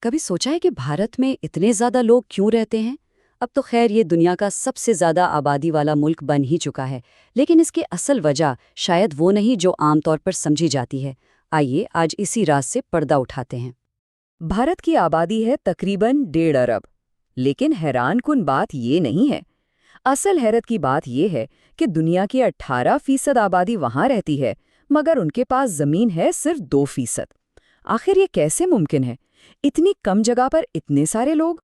کبھی سوچا ہے کہ بھارت میں اتنے زیادہ لوگ کیوں رہتے ہیں؟ اب تو خیر یہ دنیا کا سب سے زیادہ آبادی والا ملک بن ہی چکا ہے، لیکن اس کی اصل وجہ شاید وہ نہیں جو عام طور پر سمجھی جاتی ہے۔ آئیے آج اسی راز سے پردہ اٹھاتے ہیں۔ بھارت کی آبادی ہے تقریباً 1.5 ارب، لیکن حیران کن بات یہ نہیں ہے۔ اصل حیرت کی بات یہ ہے کہ دنیا کی 18% آبادی وہاں رہتی ہے، مگر ان کے پاس زمین ہے صرف 2%۔ آخر یہ کیسے ممکن ہے؟ اتنی کم جگہ پر اتنے سارے لوگ؟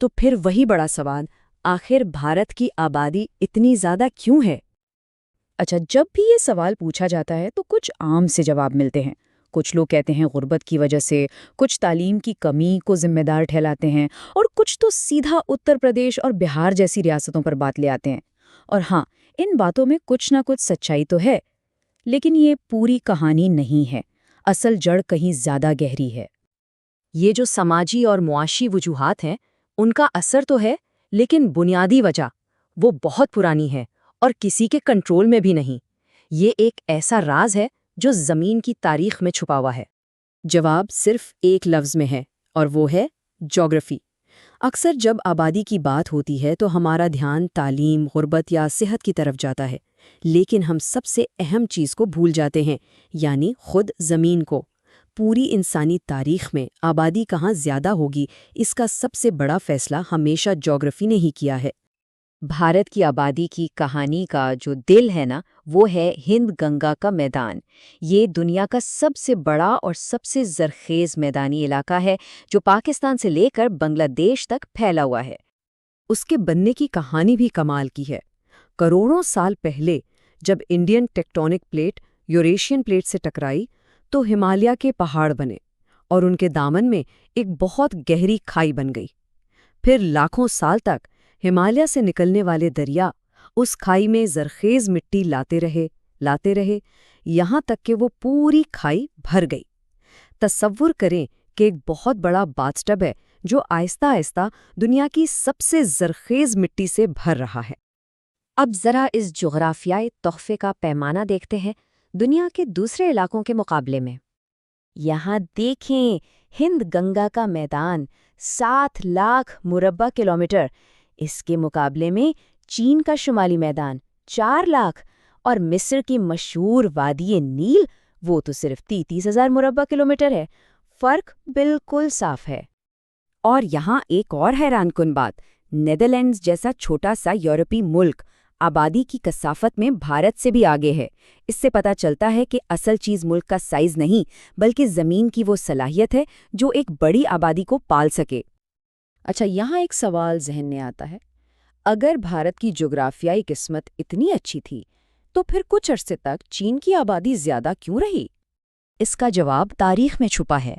تو پھر وہی بڑا سوال، آخر بھارت کی آبادی اتنی زیادہ کیوں ہے؟ اچھا، جب بھی یہ سوال پوچھا جاتا ہے تو کچھ عام سے جواب ملتے ہیں۔ کچھ لوگ کہتے ہیں غربت کی وجہ سے، کچھ تعلیم کی کمی کو ذمہ دار ٹھہراتے ہیں، اور کچھ تو سیدھا اتر پردیش اور بہار جیسی ریاستوں پر بات لے آتے ہیں۔ اور ہاں، ان باتوں میں کچھ نہ کچھ سچائی تو ہے، لیکن یہ پوری کہانی نہیں ہے۔ اصل جڑ کہیں زیادہ گہری ہے۔ یہ جو سماجی اور معاشی وجوہات ہیں، ان کا اثر تو ہے، لیکن بنیادی وجہ وہ بہت پرانی ہے اور کسی کے کنٹرول میں بھی نہیں۔ یہ ایک ایسا راز ہے جو زمین کی تاریخ میں چھپا ہوا ہے۔ جواب صرف ایک لفظ میں ہے، اور وہ ہے جغرافی۔ اکثر جب آبادی کی بات ہوتی ہے تو ہمارا دھیان تعلیم، غربت یا صحت کی طرف جاتا ہے، لیکن ہم سب سے اہم چیز کو بھول جاتے ہیں، یعنی خود زمین کو۔ پوری انسانی تاریخ میں آبادی کہاں زیادہ ہوگی، اس کا سب سے بڑا فیصلہ ہمیشہ جغرافی نے ہی کیا ہے۔ بھارت کی آبادی کی کہانی کا جو دل ہے نا، وہ ہے ہند گنگا کا میدان۔ یہ دنیا کا سب سے بڑا اور سب سے زرخیز میدانی علاقہ ہے جو پاکستان سے لے کر بنگلہ دیش تک پھیلا ہوا ہے۔ اس کے بننے کی کہانی بھی کمال کی ہے۔ کروڑوں سال پہلے جب Indian tectonic plate Eurasian plate سے ٹکرائی تو ہمالیہ کے پہاڑ بنے اور ان کے دامن میں ایک بہت گہری کھائی بن گئی۔ پھر لاکھوں سال تک ہمالیہ سے نکلنے والے دریا اس کھائی میں زرخیز مٹی لاتے رہے یہاں تک کہ وہ پوری کھائی بھر گئی۔ تصور کریں کہ ایک بہت بڑا باتھ ٹب ہے جو آہستہ آہستہ دنیا کی سب سے زرخیز مٹی سے بھر رہا ہے۔ اب ذرا اس جغرافیائی تحفے کا پیمانہ دیکھتے ہیں دنیا کے دوسرے علاقوں کے مقابلے میں۔ یہاں دیکھیں، ہند گنگا کا میدان 7 لاکھ مربع کلومیٹر، اس کے مقابلے میں چین کا شمالی میدان 4 لاکھ، اور مصر کی مشہور وادی نیل وہ تو صرف 33,000 مربع کلومیٹر ہے۔ فرق بالکل صاف ہے۔ اور یہاں ایک اور حیران کن بات، نیدرلینڈز جیسا چھوٹا سا یورپی ملک آبادی کی کثافت میں بھارت سے بھی آگے ہے۔ اس سے پتہ چلتا ہے کہ اصل چیز ملک کا سائز نہیں، بلکہ زمین کی وہ صلاحیت ہے جو ایک بڑی آبادی کو پال سکے۔ اچھا، یہاں ایک سوال ذہن میں آتا ہے، اگر بھارت کی جغرافیائی قسمت اتنی اچھی تھی تو پھر کچھ عرصے تک چین کی آبادی زیادہ کیوں رہی؟ اس کا جواب تاریخ میں چھپا ہے۔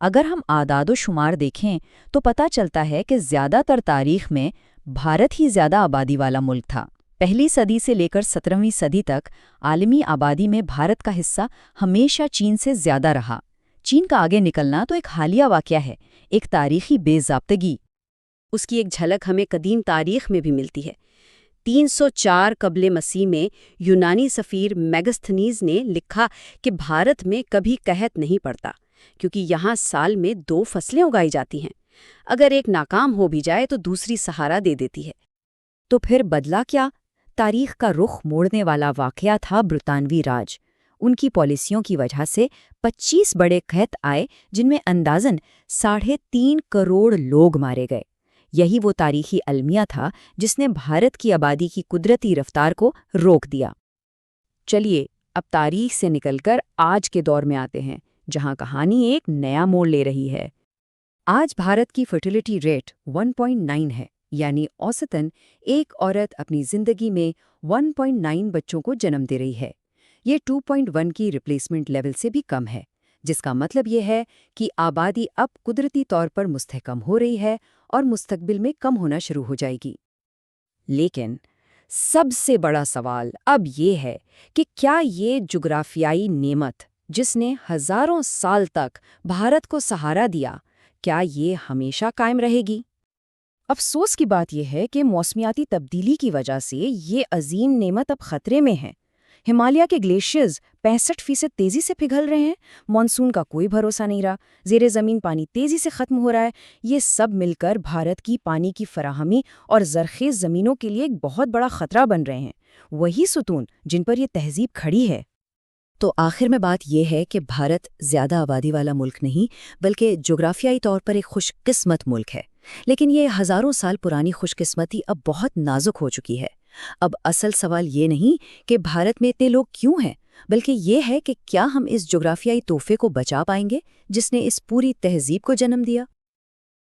اگر ہم اعداد و شمار دیکھیں تو پتہ چلتا ہے کہ زیادہ تر تاریخ میں بھارت ہی زیادہ آبادی والا ملک تھا۔ پہلی صدی سے لے کر 17ویں صدی تک عالمی آبادی میں بھارت کا حصہ ہمیشہ چین سے زیادہ رہا۔ چین کا آگے نکلنا تو ایک حالیہ واقعہ ہے، ایک تاریخی بے ضابطگی۔ اس کی ایک جھلک ہمیں قدیم تاریخ میں بھی ملتی ہے۔ 304 قبل مسیح میں یونانی سفیر میگستھنیز نے لکھا کہ بھارت میں کبھی قحط نہیں پڑتا، کیونکہ یہاں سال میں 2 فصلیں اگائی جاتی ہیں۔ اگر ایک ناکام ہو بھی جائے تو دوسری سہارا دے دیتی ہے۔ تو پھر بدلا کیا؟ تاریخ کا رخ موڑنے والا واقعہ تھا برطانوی راج۔ ان کی پالیسیوں کی وجہ سے 25 بڑے قحط آئے جن میں اندازاً 3.5 کروڑ لوگ مارے گئے۔ یہی وہ تاریخی المیہ تھا جس نے بھارت کی آبادی کی قدرتی رفتار کو روک دیا۔ چلیے اب تاریخ سے نکل کر آج کے دور میں آتے ہیں، جہاں کہانی ایک نیا موڑ لے رہی ہے۔ آج بھارت کی فرٹیلیٹی ریٹ 1.9 ہے، یعنی اوسطاً ایک عورت اپنی زندگی میں 1.9 بچوں کو جنم دے رہی ہے۔ یہ 2.1 کی ریپلیسمنٹ لیول سے بھی کم ہے، جس کا مطلب یہ ہے کہ آبادی اب قدرتی طور پر مستحکم ہو رہی ہے اور مستقبل میں کم ہونا شروع ہو جائے گی۔ لیکن سب سے بڑا سوال اب یہ ہے کہ کیا یہ جغرافیائی نعمت جس نے ہزاروں سال تک بھارت کو سہارا دیا، کیا یہ ہمیشہ قائم رہے گی؟ افسوس کی بات یہ ہے کہ موسمیاتی تبدیلی کی وجہ سے یہ عظیم نعمت اب خطرے میں ہے۔ ہمالیہ کے گلیشیئرز 65% تیزی سے پگھل رہے ہیں، مانسون کا کوئی بھروسہ نہیں رہا، زیر زمین پانی تیزی سے ختم ہو رہا ہے۔ یہ سب مل کر بھارت کی پانی کی فراہمی اور زرخیز زمینوں کے لیے ایک بہت بڑا خطرہ بن رہے ہیں، وہی ستون جن پر یہ تہذیب کھڑی ہے۔ تو آخر میں بات یہ ہے کہ بھارت زیادہ آبادی والا ملک نہیں بلکہ جغرافیائی طور پر ایک خوش قسمت ملک ہے، لیکن یہ ہزاروں سال پرانی خوش قسمتی اب بہت نازک ہو چکی ہے۔ اب اصل سوال یہ نہیں کہ بھارت میں اتنے لوگ کیوں ہیں، بلکہ یہ ہے کہ کیا ہم اس جغرافیائی تحفے کو بچا پائیں گے جس نے اس پوری تہذیب کو جنم دیا۔